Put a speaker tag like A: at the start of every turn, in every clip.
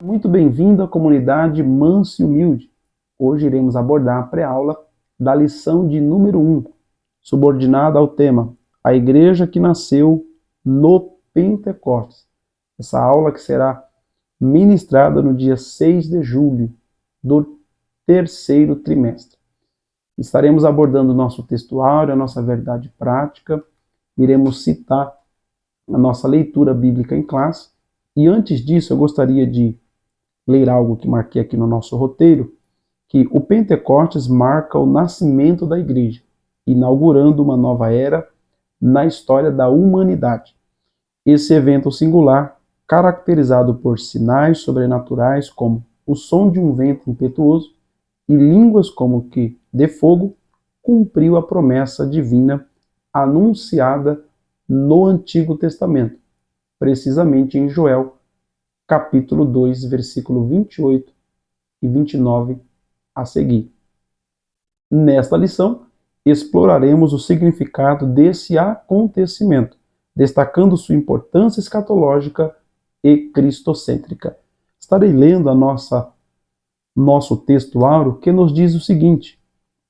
A: Muito bem-vindo à comunidade Manso e Humilde. Hoje iremos abordar a pré-aula da lição de número 1, subordinada ao tema A Igreja que Nasceu no Pentecostes. Essa aula que será ministrada no dia 6 de julho do terceiro trimestre. Estaremos abordando o nosso textuário, a nossa verdade prática, iremos citar a nossa leitura bíblica em classe, e antes disso eu gostaria de ler algo que marquei aqui no nosso roteiro, que o Pentecostes marca o nascimento da igreja, inaugurando uma nova era na história da humanidade. Esse evento singular, caracterizado por sinais sobrenaturais como o som de um vento impetuoso e línguas como que de fogo, cumpriu a promessa divina anunciada no Antigo Testamento, precisamente em Joel, capítulo 2, versículo 28 e 29 a seguir. Nesta lição, exploraremos o significado desse acontecimento, destacando sua importância escatológica e cristocêntrica. Estarei lendo nosso textuário que nos diz o seguinte: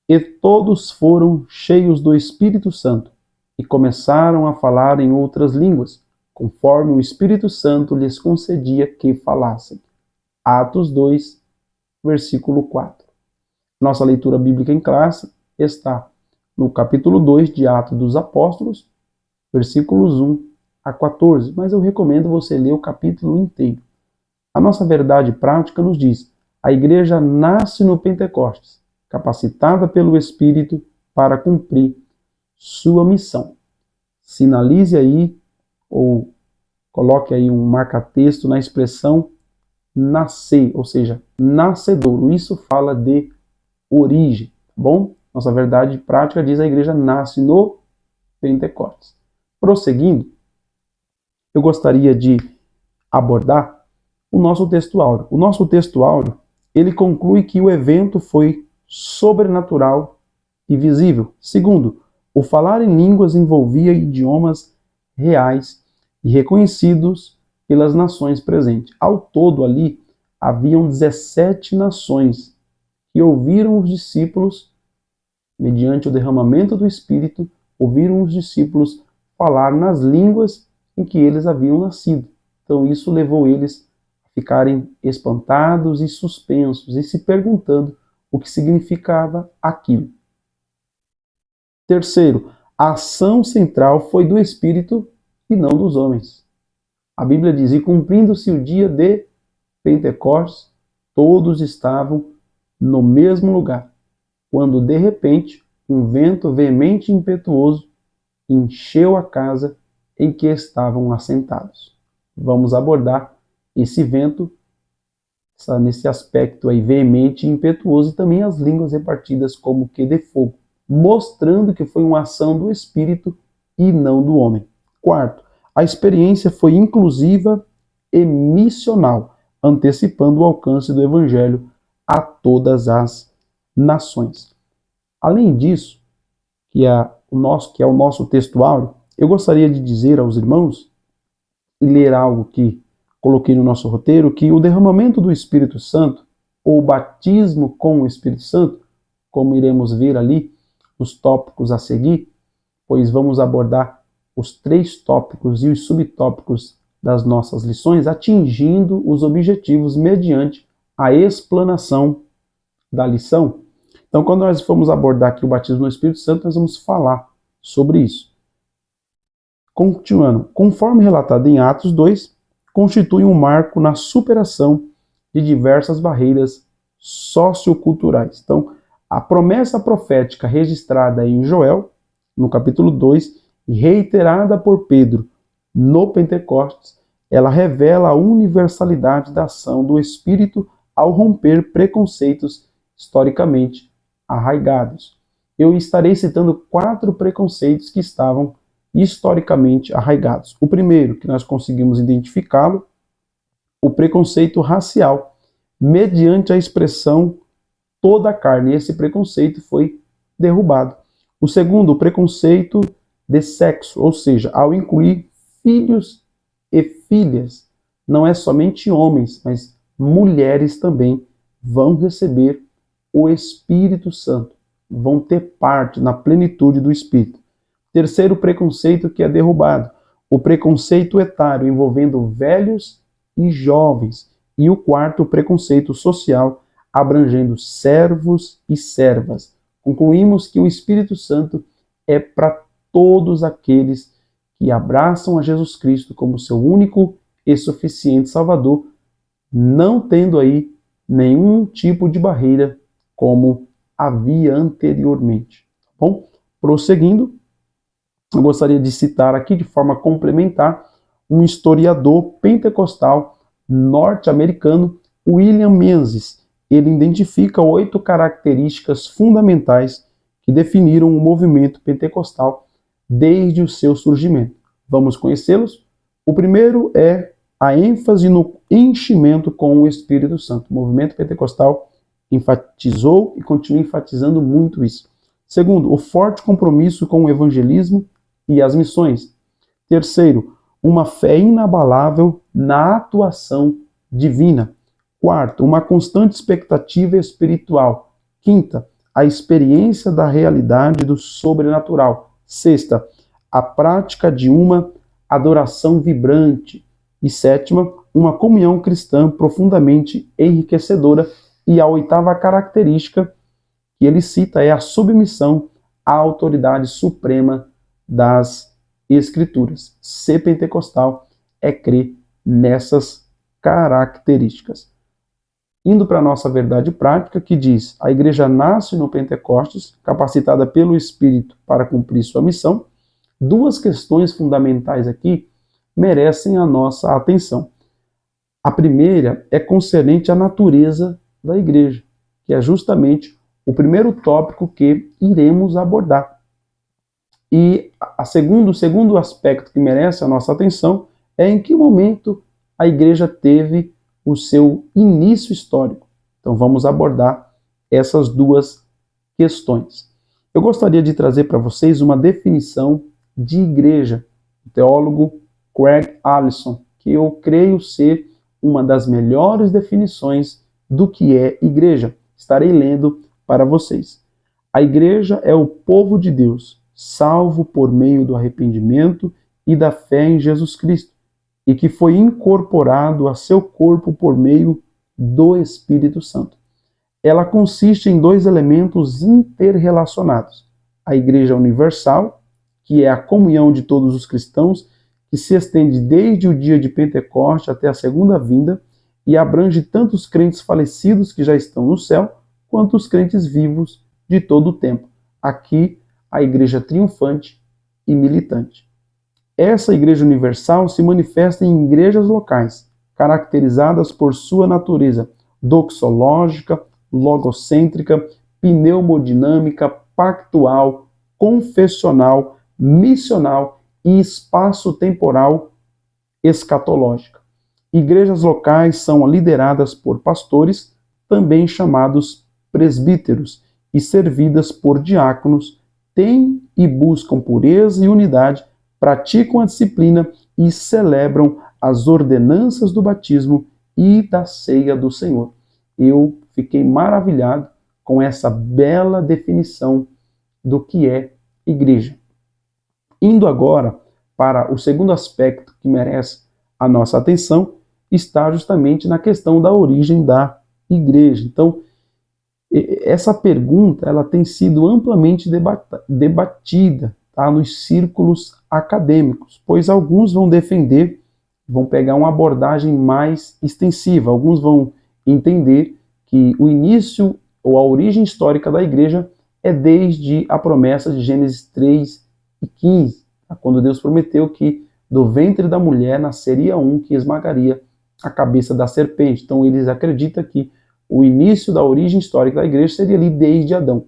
A: E todos foram cheios do Espírito Santo e começaram a falar em outras línguas, conforme o Espírito Santo lhes concedia que falassem. Atos 2, versículo 4. Nossa leitura bíblica em classe está no capítulo 2 de Atos dos Apóstolos, versículos 1 a 14, mas eu recomendo você ler o capítulo inteiro. A nossa verdade prática nos diz: a igreja nasce no Pentecostes, capacitada pelo Espírito para cumprir sua missão. Sinalize aí ou coloque aí um marca-texto na expressão nascer, ou seja, nascedouro. Isso fala de origem, tá bom? Nossa verdade prática diz: a igreja nasce no Pentecostes. Prosseguindo, eu gostaria de abordar o nosso textuário. O nosso textuário, ele conclui que o evento foi sobrenatural e visível. Segundo, o falar em línguas envolvia idiomas reais e reconhecidos pelas nações presentes. Ao todo ali, haviam 17 nações que ouviram os discípulos, mediante o derramamento do Espírito, ouviram os discípulos falar nas línguas em que eles haviam nascido. Então isso levou eles a ficarem espantados e suspensos e se perguntando o que significava aquilo. Terceiro, a ação central foi do Espírito e não dos homens. A Bíblia diz: e cumprindo-se o dia de Pentecostes, todos estavam no mesmo lugar, quando de repente um vento veemente e impetuoso encheu a casa em que estavam assentados. Vamos abordar esse vento nesse aspecto aí veemente e impetuoso, e também as línguas repartidas como que de fogo, mostrando que foi uma ação do Espírito e não do homem. Quarto, a experiência foi inclusiva e missional, antecipando o alcance do Evangelho a todas as nações. Além disso, que é o nosso textuário, eu gostaria de dizer aos irmãos e ler algo que coloquei no nosso roteiro, que o derramamento do Espírito Santo, ou o batismo com o Espírito Santo, como iremos ver ali nos tópicos a seguir, pois vamos abordar os 3 tópicos e os subtópicos das nossas lições, atingindo os objetivos mediante a explanação da lição. Então, quando nós formos abordar aqui o batismo no Espírito Santo, nós vamos falar sobre isso. Continuando, conforme relatado em Atos 2, constitui um marco na superação de diversas barreiras socioculturais. Então, a promessa profética registrada em Joel, no capítulo 2, e reiterada por Pedro no Pentecostes, ela revela a universalidade da ação do Espírito ao romper preconceitos historicamente arraigados. Eu estarei citando 4 preconceitos que estavam historicamente arraigados. O primeiro, que nós conseguimos identificá-lo, o preconceito racial, mediante a expressão toda a carne. Esse preconceito foi derrubado. O segundo, o preconceito de sexo, ou seja, ao incluir filhos e filhas, não é somente homens, mas mulheres também vão receber o Espírito Santo, vão ter parte na plenitude do Espírito. Terceiro preconceito que é derrubado, o preconceito etário envolvendo velhos e jovens. E o quarto, o preconceito social abrangendo servos e servas. Concluímos que o Espírito Santo é para todos aqueles que abraçam a Jesus Cristo como seu único e suficiente Salvador, não tendo aí nenhum tipo de barreira como havia anteriormente. Bom, prosseguindo, eu gostaria de citar aqui de forma complementar um historiador pentecostal norte-americano, William Menzies. Ele identifica 8 características fundamentais que definiram o movimento pentecostal desde o seu surgimento. Vamos conhecê-los? O primeiro é a ênfase no enchimento com o Espírito Santo. O movimento pentecostal enfatizou e continua enfatizando muito isso. Segundo, o forte compromisso com o evangelismo e as missões. Terceiro, uma fé inabalável na atuação divina. Quarto, uma constante expectativa espiritual. Quinta, a experiência da realidade do sobrenatural. Sexta, a prática de uma adoração vibrante. E sétima, uma comunhão cristã profundamente enriquecedora. E a oitava característica que ele cita é a submissão à autoridade suprema das Escrituras. Ser pentecostal é crer nessas características. Indo para a nossa verdade prática, que diz: a igreja nasce no Pentecostes, capacitada pelo Espírito para cumprir sua missão. Duas questões fundamentais aqui merecem a nossa atenção. A primeira é concernente à natureza da igreja, que é justamente o primeiro tópico que iremos abordar. E o segundo aspecto que merece a nossa atenção é em que momento a igreja teve o seu início histórico. Então vamos abordar essas duas questões. Eu gostaria de trazer para vocês uma definição de igreja, do teólogo Craig Allison, que eu creio ser uma das melhores definições do que é igreja. Estarei lendo para vocês. A igreja é o povo de Deus, salvo por meio do arrependimento e da fé em Jesus Cristo, e que foi incorporado a seu corpo por meio do Espírito Santo. Ela consiste em 2 elementos interrelacionados: a Igreja Universal, que é a comunhão de todos os cristãos, que se estende desde o dia de Pentecoste até a segunda vinda e abrange tanto os crentes falecidos que já estão no céu, quanto os crentes vivos de todo o tempo. Aqui, a Igreja triunfante e militante. Essa Igreja Universal se manifesta em igrejas locais, caracterizadas por sua natureza doxológica, logocêntrica, pneumodinâmica, pactual, confessional, missional e espaço-temporal escatológica. Igrejas locais são lideradas por pastores, também chamados presbíteros, e servidas por diáconos, têm e buscam pureza e unidade, praticam a disciplina e celebram as ordenanças do batismo e da ceia do Senhor. Eu fiquei maravilhado com essa bela definição do que é igreja. Indo agora para o segundo aspecto que merece a nossa atenção, está justamente na questão da origem da igreja. Então, essa pergunta ela tem sido amplamente debatida, tá, nos círculos acadêmicos, pois alguns vão defender, vão pegar uma abordagem mais extensiva, alguns vão entender que o início ou a origem histórica da igreja é desde a promessa de Gênesis 3:15, tá, quando Deus prometeu que do ventre da mulher nasceria um que esmagaria a cabeça da serpente. Então eles acreditam que o início da origem histórica da igreja seria ali desde Adão.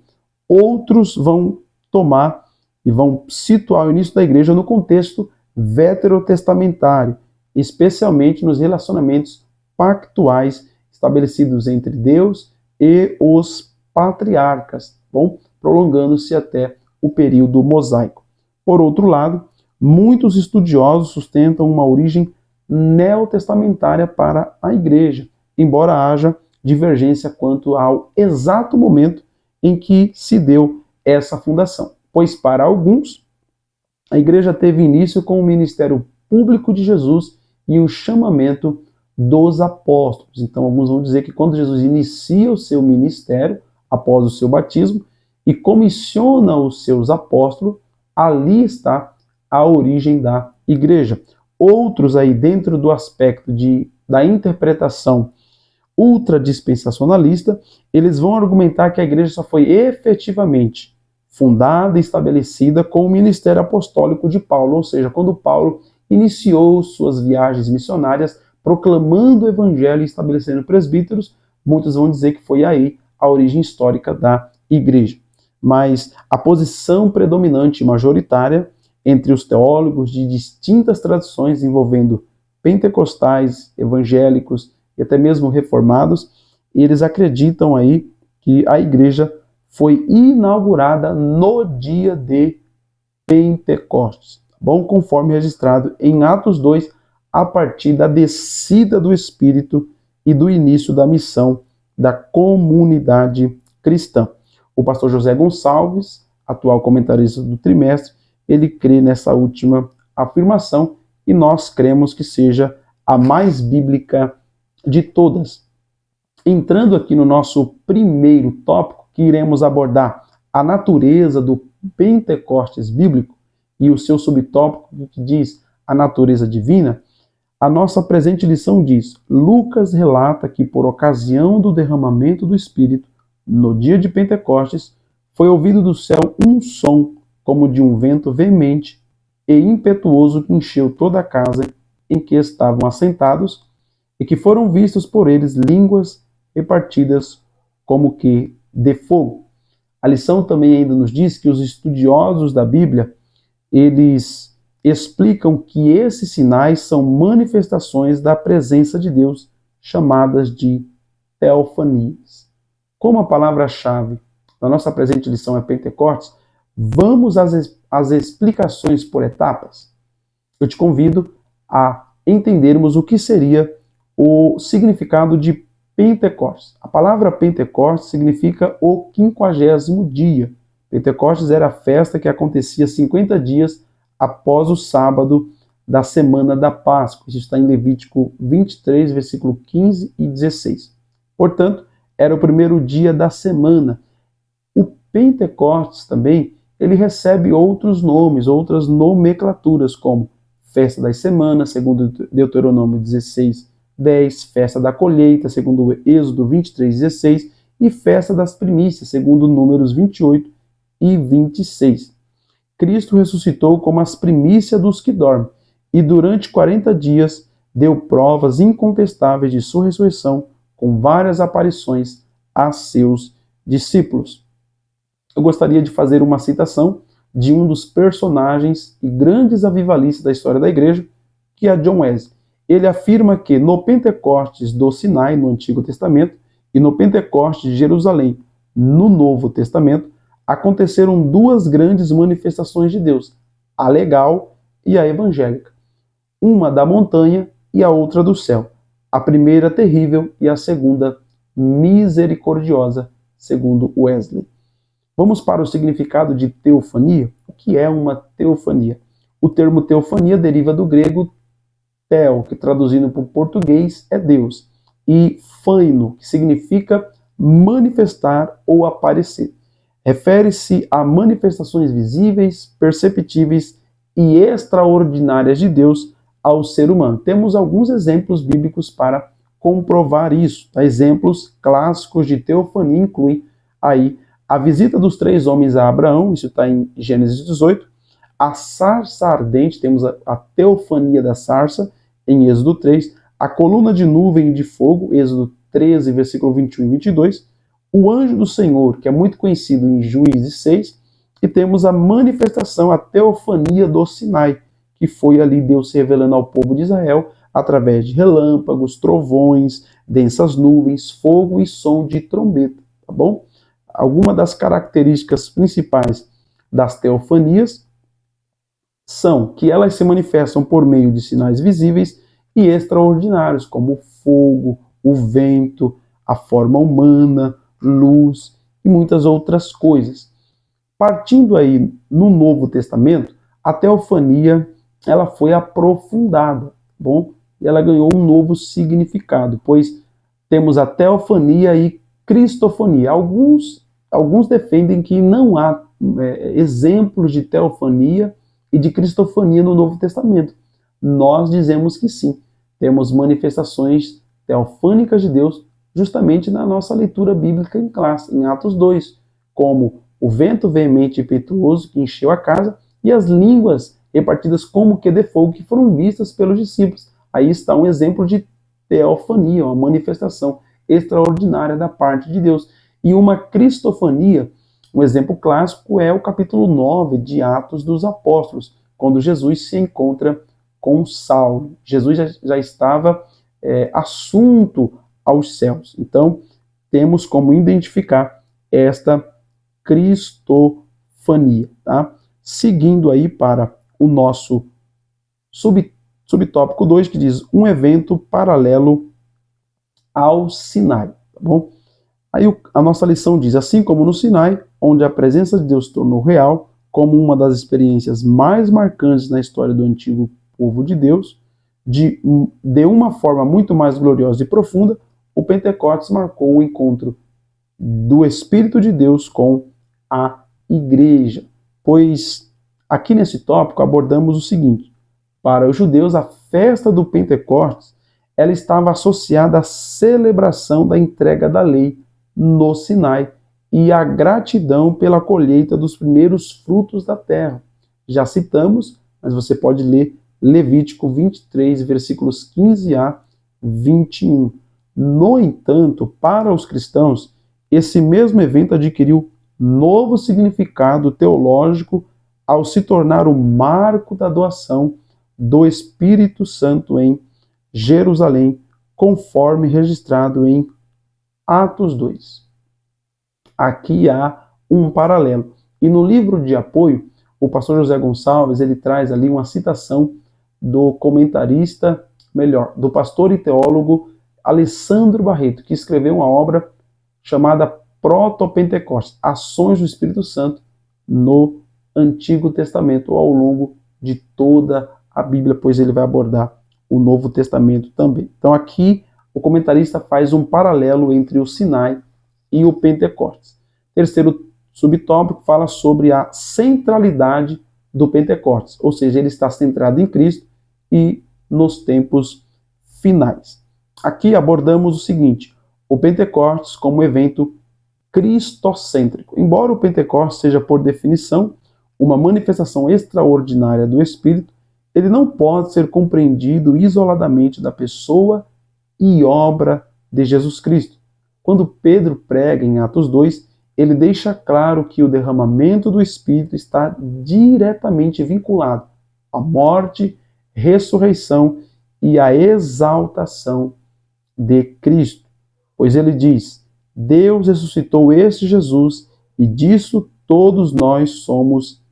A: Outros vão tomar e vão situar o início da igreja no contexto veterotestamentário, especialmente nos relacionamentos pactuais estabelecidos entre Deus e os patriarcas, bom, prolongando-se até o período mosaico. Por outro lado, muitos estudiosos sustentam uma origem neotestamentária para a igreja, embora haja divergência quanto ao exato momento em que se deu essa fundação. Pois para alguns, a igreja teve início com o ministério público de Jesus e o chamamento dos apóstolos. Então, alguns vão dizer que quando Jesus inicia o seu ministério, após o seu batismo, e comissiona os seus apóstolos, ali está a origem da igreja. Outros aí, dentro do aspecto da interpretação ultradispensacionalista, eles vão argumentar que a igreja só foi efetivamente fundada e estabelecida com o ministério apostólico de Paulo, ou seja, quando Paulo iniciou suas viagens missionárias, proclamando o evangelho e estabelecendo presbíteros, muitos vão dizer que foi aí a origem histórica da igreja. Mas a posição predominante e majoritária entre os teólogos de distintas tradições envolvendo pentecostais, evangélicos e até mesmo reformados, eles acreditam aí que a igreja foi inaugurada no dia de Pentecostes, tá bom? Conforme registrado em Atos 2, a partir da descida do Espírito e do início da missão da comunidade cristã. O pastor José Gonçalves, atual comentarista do trimestre, ele crê nessa última afirmação e nós cremos que seja a mais bíblica de todas. Entrando aqui no nosso primeiro tópico, que iremos abordar a natureza do Pentecostes bíblico e o seu subtópico que diz a natureza divina, a nossa presente lição diz: Lucas relata que por ocasião do derramamento do Espírito, no dia de Pentecostes, foi ouvido do céu um som como de um vento veemente e impetuoso que encheu toda a casa em que estavam assentados, e que foram vistos por eles línguas repartidas como que de fogo. A lição também ainda nos diz que os estudiosos da Bíblia, eles explicam que esses sinais são manifestações da presença de Deus, chamadas de teofanias. Como a palavra-chave da nossa presente lição é Pentecostes, vamos às explicações por etapas. Eu te convido a entendermos o que seria o significado de Pentecostes. A palavra Pentecostes significa o 50º dia. Pentecostes era a festa que acontecia 50 dias após o sábado da semana da Páscoa. Isso está em Levítico 23, versículo 15 e 16. Portanto, era o primeiro dia da semana. O Pentecostes também, ele recebe outros nomes, outras nomenclaturas, como Festa das Semanas, segundo Deuteronômio 16, 10, Festa da Colheita, segundo Êxodo 23, 16, e Festa das Primícias, segundo Números 28 e 26. Cristo ressuscitou como as primícias dos que dormem, e durante 40 dias deu provas incontestáveis de sua ressurreição, com várias aparições a seus discípulos. Eu gostaria de fazer uma citação de um dos personagens e grandes avivalistas da história da igreja, que é John Wesley. Ele afirma que no Pentecostes do Sinai, no Antigo Testamento, e no Pentecostes de Jerusalém, no Novo Testamento, aconteceram duas grandes manifestações de Deus, a legal e a evangélica. Uma da montanha e a outra do céu. A primeira terrível e a segunda misericordiosa, segundo Wesley. Vamos para o significado de teofania. O que é uma teofania? O termo teofania deriva do grego theo, que traduzindo para o português é Deus, e phaino, que significa manifestar ou aparecer. Refere-se a manifestações visíveis, perceptíveis e extraordinárias de Deus ao ser humano. Temos alguns exemplos bíblicos para comprovar isso. Exemplos clássicos de teofania incluem aí a visita dos 3 homens a Abraão, isso está em Gênesis 18, a sarça ardente, temos a teofania da sarça, em Êxodo 3, a coluna de nuvem e de fogo, Êxodo 13, versículo 21 e 22, o anjo do Senhor, que é muito conhecido em Juízes 6, e temos a manifestação, a teofania do Sinai, que foi ali Deus se revelando ao povo de Israel através de relâmpagos, trovões, densas nuvens, fogo e som de trombeta, tá bom? Algumas das características principais das teofanias são que elas se manifestam por meio de sinais visíveis e extraordinários, como o fogo, o vento, a forma humana, luz e muitas outras coisas. Partindo aí no Novo Testamento, a teofania ela foi aprofundada, bom? E ela ganhou um novo significado, pois temos a teofania e cristofania. Alguns defendem que não há exemplos de teofania e de cristofania no Novo Testamento. Nós dizemos que sim. Temos manifestações teofânicas de Deus justamente na nossa leitura bíblica em classe, em Atos 2, como o vento veemente e impetuoso que encheu a casa e as línguas repartidas como que de fogo que foram vistas pelos discípulos. Aí está um exemplo de teofania, uma manifestação extraordinária da parte de Deus. E uma cristofania, um exemplo clássico é o capítulo 9 de Atos dos Apóstolos, quando Jesus se encontra com Saulo. Jesus já estava assunto aos céus. Então, temos como identificar esta cristofania. Tá? Seguindo aí para o nosso subtópico 2, que diz um evento paralelo ao Sinai. Tá bom? Aí a nossa lição diz, assim como no Sinai, onde a presença de Deus se tornou real, como uma das experiências mais marcantes na história do antigo povo de Deus, de uma forma muito mais gloriosa e profunda, o Pentecostes marcou o encontro do Espírito de Deus com a Igreja. Pois aqui nesse tópico abordamos o seguinte: para os judeus, a festa do Pentecostes ela estava associada à celebração da entrega da lei no Sinai e à gratidão pela colheita dos primeiros frutos da terra. Já citamos, mas você pode ler Levítico 23, versículos 15 a 21. No entanto, para os cristãos, esse mesmo evento adquiriu novo significado teológico ao se tornar o marco da doação do Espírito Santo em Jerusalém, conforme registrado em Atos 2. Aqui há um paralelo. E no livro de apoio, o pastor José Gonçalves, ele traz ali uma citação do comentarista, do pastor e teólogo Alessandro Barreto, que escreveu uma obra chamada Proto-Pentecostes, Ações do Espírito Santo no Antigo Testamento, ou ao longo de toda a Bíblia, pois ele vai abordar o Novo Testamento também. Então aqui o comentarista faz um paralelo entre o Sinai e o Pentecostes. Terceiro subtópico fala sobre a centralidade do Pentecostes, ou seja, ele está centrado em Cristo e nos tempos finais. Aqui abordamos o seguinte: o Pentecostes como evento cristocêntrico. Embora o Pentecostes seja, por definição, uma manifestação extraordinária do Espírito, ele não pode ser compreendido isoladamente da pessoa e obra de Jesus Cristo. Quando Pedro prega em Atos 2, ele deixa claro que o derramamento do Espírito está diretamente vinculado à morte, ressurreição e à exaltação de Cristo. Pois ele diz: Deus ressuscitou este Jesus e disso todos nós somos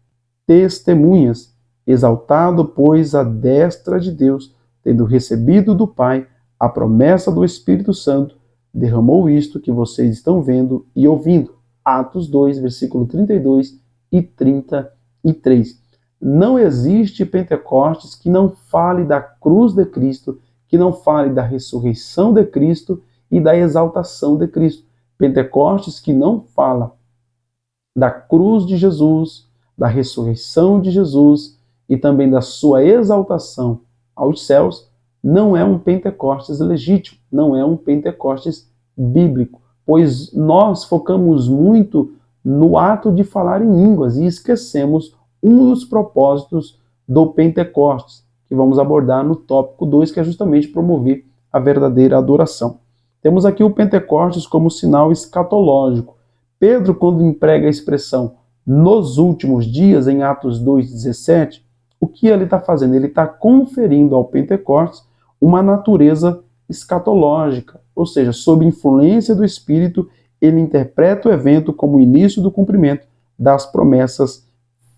A: testemunhas. Exaltado, pois, à destra de Deus, tendo recebido do Pai a promessa do Espírito Santo, derramou isto que vocês estão vendo e ouvindo. Atos 2, versículo 32 e 33. Não existe Pentecostes que não fale da cruz de Cristo, que não fale da ressurreição de Cristo e da exaltação de Cristo. Pentecostes que não fala da cruz de Jesus, da ressurreição de Jesus e também da sua exaltação aos céus, não é um Pentecostes legítimo, não é um Pentecostes bíblico, pois nós focamos muito no ato de falar em línguas e esquecemos um dos propósitos do Pentecostes, que vamos abordar no tópico 2, que é justamente promover a verdadeira adoração. Temos aqui o Pentecostes como sinal escatológico. Pedro, quando emprega a expressão nos últimos dias, em Atos 2,17, o que ele está fazendo? Ele está conferindo ao Pentecostes uma natureza escatológica, ou seja, sob influência do Espírito, ele interpreta o evento como o início do cumprimento das promessas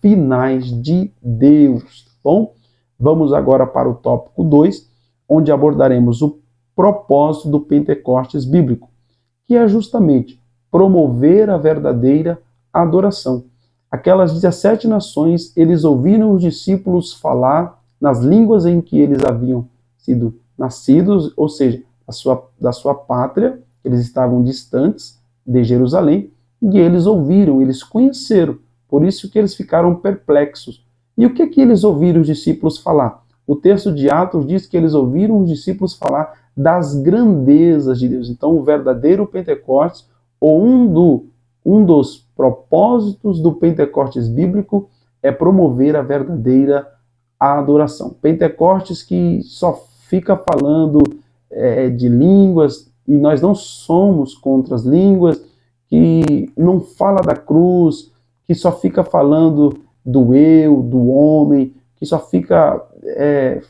A: finais de Deus. Bom, vamos agora para o tópico 2, onde abordaremos o propósito do Pentecostes bíblico, que é justamente promover a verdadeira adoração. Aquelas 17 nações, eles ouviram os discípulos falar nas línguas em que eles haviam sido nascidos, ou seja, da sua pátria, eles estavam distantes de Jerusalém, e eles ouviram, eles conheceram, por isso que eles ficaram perplexos. E o que eles ouviram os discípulos falar? O texto de Atos diz que eles ouviram os discípulos falar das grandezas de Deus. Então, o verdadeiro Pentecostes, ou um dos propósitos do Pentecostes bíblico, é promover a verdadeira adoração. Pentecostes que só fica falando de línguas, e nós não somos contra as línguas, que não fala da cruz, que só fica falando do eu, do homem, que só fica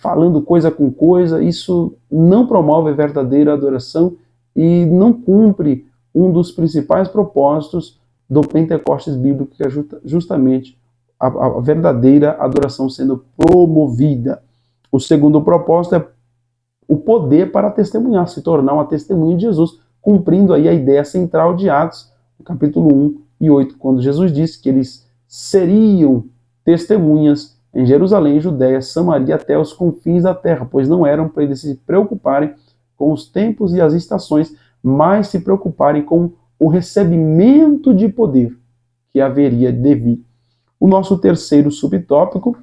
A: falando coisa com coisa, isso não promove a verdadeira adoração e não cumpre um dos principais propósitos do Pentecostes bíblico, que é justamente a verdadeira adoração sendo promovida. O segundo propósito é o poder para testemunhar, se tornar uma testemunha de Jesus, cumprindo aí a ideia central de Atos, capítulo 1 e 8, quando Jesus disse que eles seriam testemunhas em Jerusalém, Judéia, Samaria, até os confins da terra, pois não eram para eles se preocuparem com os tempos e as estações, mas se preocuparem com o recebimento de poder que haveria de vir. O nosso terceiro subtópico,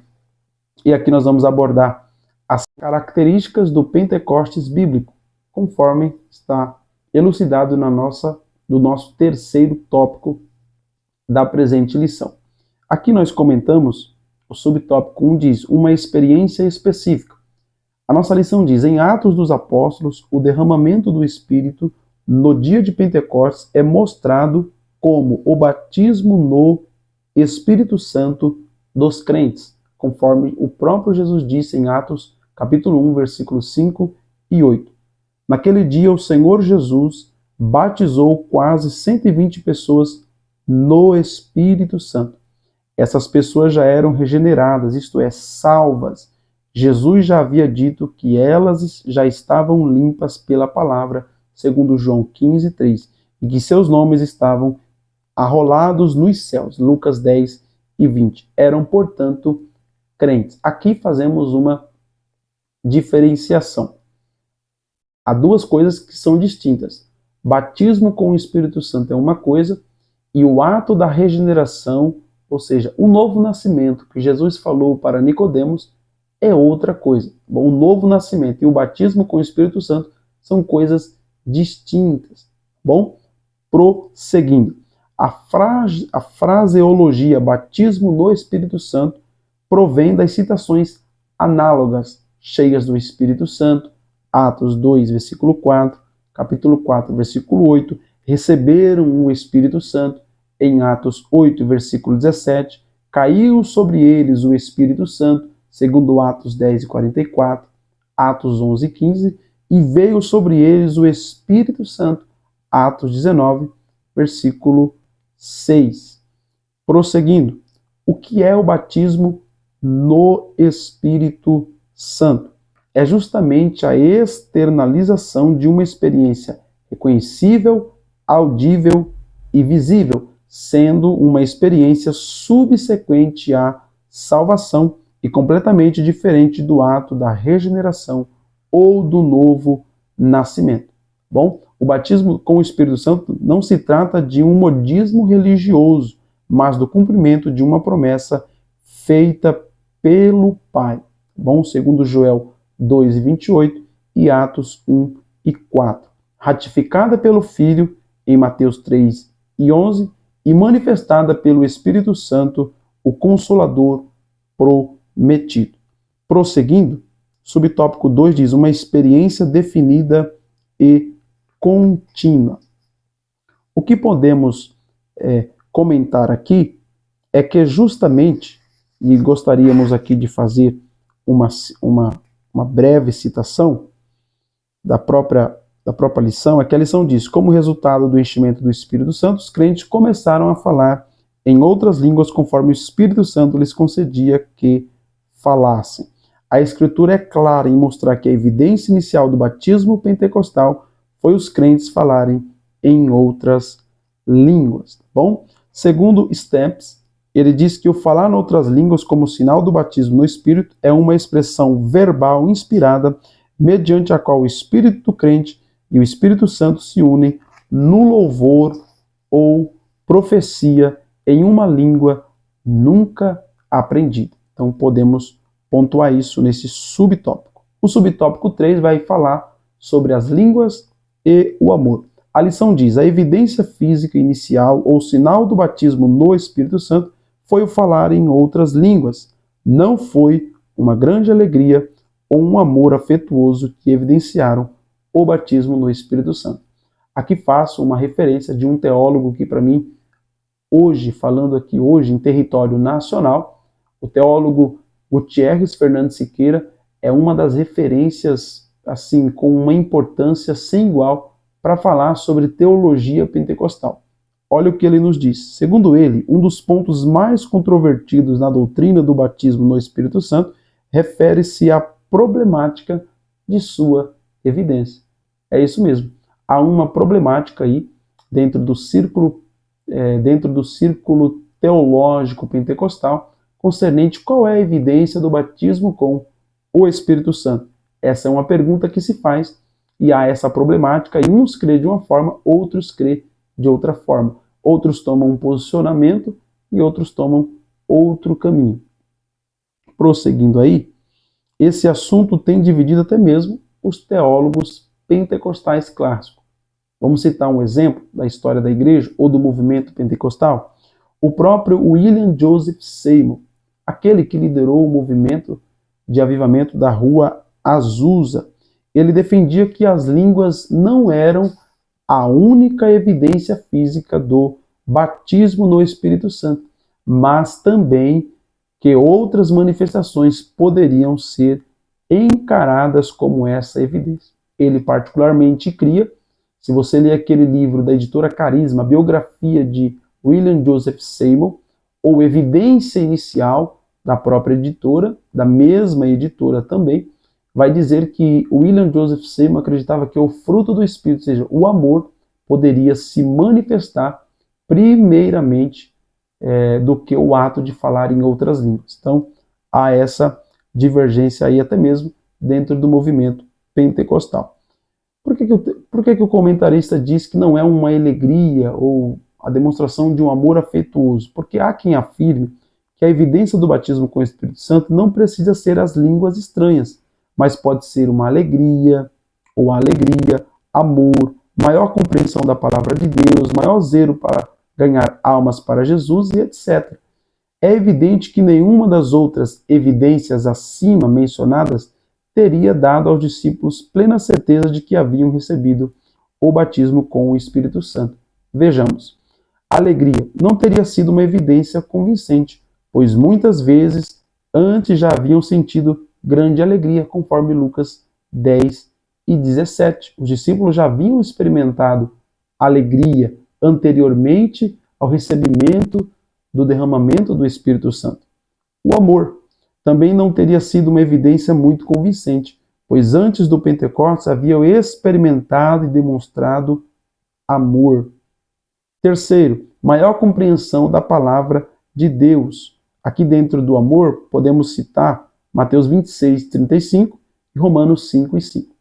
A: e aqui nós vamos abordar as características do Pentecostes bíblico, conforme está elucidado no nosso terceiro tópico da presente lição. Aqui nós comentamos, o subtópico 1 diz, uma experiência específica. A nossa lição diz, em Atos dos Apóstolos, o derramamento do Espírito no dia de Pentecostes é mostrado como o batismo no Espírito Santo dos crentes, conforme o próprio Jesus disse em Atos capítulo 1, versículos 5 e 8. Naquele dia, o Senhor Jesus batizou quase 120 pessoas no Espírito Santo. Essas pessoas já eram regeneradas, isto é, salvas. Jesus já havia dito que elas já estavam limpas pela palavra, segundo João 15, 3, e que seus nomes estavam arrolados nos céus, Lucas 10 e 20. Eram, portanto, crentes. Aqui fazemos uma diferenciação. Há duas coisas que são distintas. Batismo com o Espírito Santo é uma coisa, e o ato da regeneração, ou seja, o novo nascimento que Jesus falou para Nicodemos, é outra coisa. Bom, o novo nascimento e o batismo com o Espírito Santo são coisas distintas. Bom, prosseguindo. A fraseologia batismo no Espírito Santo provém das citações análogas, cheias do Espírito Santo, Atos 2, versículo 4, capítulo 4, versículo 8, receberam o Espírito Santo, em Atos 8, versículo 17, caiu sobre eles o Espírito Santo, segundo Atos 10 e 44, Atos 11 e 15, e veio sobre eles o Espírito Santo, Atos 19, versículo 6. Prosseguindo, o que é o batismo no Espírito Santo? É justamente a externalização de uma experiência reconhecível, audível e visível, sendo uma experiência subsequente à salvação e completamente diferente do ato da regeneração ou do novo nascimento. Bom, o batismo com o Espírito Santo não se trata de um modismo religioso, mas do cumprimento de uma promessa feita pelo Pai. Bom, segundo Joel 2 e 28 e Atos 1 e 4. Ratificada pelo Filho em Mateus 3 e 11 e manifestada pelo Espírito Santo, o Consolador prometido. Prosseguindo, subtópico 2 diz, uma experiência definida e contínua. O que podemos comentar aqui é que justamente, e gostaríamos aqui de fazer uma breve citação da própria lição, é que a lição diz, como resultado do enchimento do Espírito Santo, os crentes começaram a falar em outras línguas conforme o Espírito Santo lhes concedia que falassem. A Escritura é clara em mostrar que a evidência inicial do batismo pentecostal foi os crentes falarem em outras línguas. Tá bom? Segundo Stamps, ele diz que o falar em outras línguas como sinal do batismo no Espírito é uma expressão verbal inspirada mediante a qual o Espírito do crente e o Espírito Santo se unem no louvor ou profecia em uma língua nunca aprendida. Então podemos pontuar isso nesse subtópico. O subtópico 3 vai falar sobre as línguas e o amor. A lição diz: a evidência física inicial ou sinal do batismo no Espírito Santo foi o falar em outras línguas. Não foi uma grande alegria ou um amor afetuoso que evidenciaram o batismo no Espírito Santo. Aqui faço uma referência de um teólogo que, para mim, hoje, falando aqui hoje em território nacional, o teólogo Gutierrez Fernandes Siqueira é uma das referências, assim, com uma importância sem igual para falar sobre teologia pentecostal. Olha o que ele nos diz. Segundo ele, um dos pontos mais controvertidos na doutrina do batismo no Espírito Santo refere-se à problemática de sua evidência. É isso mesmo. Há uma problemática aí dentro do círculo teológico pentecostal concernente qual é a evidência do batismo com o Espírito Santo. Essa é uma pergunta que se faz e há essa problemática e uns crê de uma forma, outros crê de outra forma. Outros tomam um posicionamento e outros tomam outro caminho. Prosseguindo aí, esse assunto tem dividido até mesmo os teólogos pentecostais clássicos. Vamos citar um exemplo da história da igreja ou do movimento pentecostal? O próprio William Joseph Seymour, aquele que liderou o movimento de avivamento da Rua Azusa, ele defendia que as línguas não eram a única evidência física do batismo no Espírito Santo, mas também que outras manifestações poderiam ser encaradas como essa evidência. Ele particularmente cria, se você ler aquele livro da editora Carisma, a biografia de William Joseph Seymour, ou Evidência Inicial, da própria editora, da mesma editora também, vai dizer que William Joseph Seymour acreditava que o fruto do Espírito, ou seja, o amor, poderia se manifestar primeiramente do que o ato de falar em outras línguas. Então, há essa divergência aí até mesmo dentro do movimento pentecostal. Por que o comentarista diz que não é uma alegria ou a demonstração de um amor afetuoso? Porque há quem afirme que a evidência do batismo com o Espírito Santo não precisa ser as línguas estranhas, mas pode ser uma alegria, ou alegria, amor, maior compreensão da palavra de Deus, maior zelo para ganhar almas para Jesus e etc. É evidente que nenhuma das outras evidências acima mencionadas teria dado aos discípulos plena certeza de que haviam recebido o batismo com o Espírito Santo. Vejamos. Alegria não teria sido uma evidência convincente, pois muitas vezes antes já haviam sentido grande alegria, conforme Lucas 10 e 17. Os discípulos já haviam experimentado alegria anteriormente ao recebimento do derramamento do Espírito Santo. O amor também não teria sido uma evidência muito convincente, pois antes do Pentecostes haviam experimentado e demonstrado amor. Terceiro, maior compreensão da palavra de Deus. Aqui dentro do amor, podemos citar Mateus 26, 35 e Romanos 5 e 5.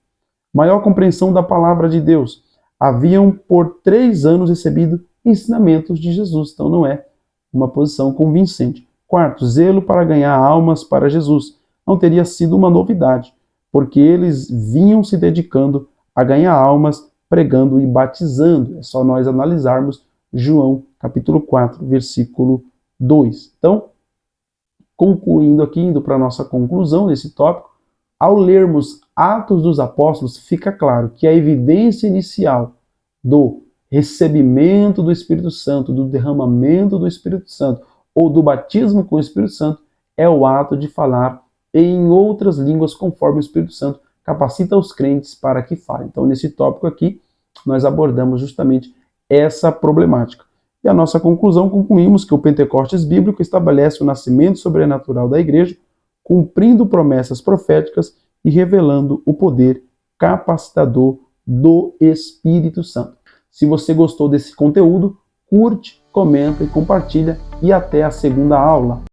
A: Maior compreensão da palavra de Deus. Haviam por 3 anos recebido ensinamentos de Jesus, então não é uma posição convincente. Quarto, zelo para ganhar almas para Jesus. Não teria sido uma novidade, porque eles vinham se dedicando a ganhar almas, pregando e batizando. É só nós analisarmos João, capítulo 4, versículo 2. Então, concluindo aqui, indo para a nossa conclusão nesse tópico, ao lermos Atos dos Apóstolos, fica claro que a evidência inicial do recebimento do Espírito Santo, do derramamento do Espírito Santo, ou do batismo com o Espírito Santo, é o ato de falar em outras línguas conforme o Espírito Santo capacita os crentes para que falem. Então, nesse tópico aqui, nós abordamos justamente essa problemática. E a nossa conclusão, concluímos que o Pentecostes bíblico estabelece o nascimento sobrenatural da igreja cumprindo promessas proféticas e revelando o poder capacitador do Espírito Santo. Se você gostou desse conteúdo, curte, comenta e compartilha, e até a segunda aula.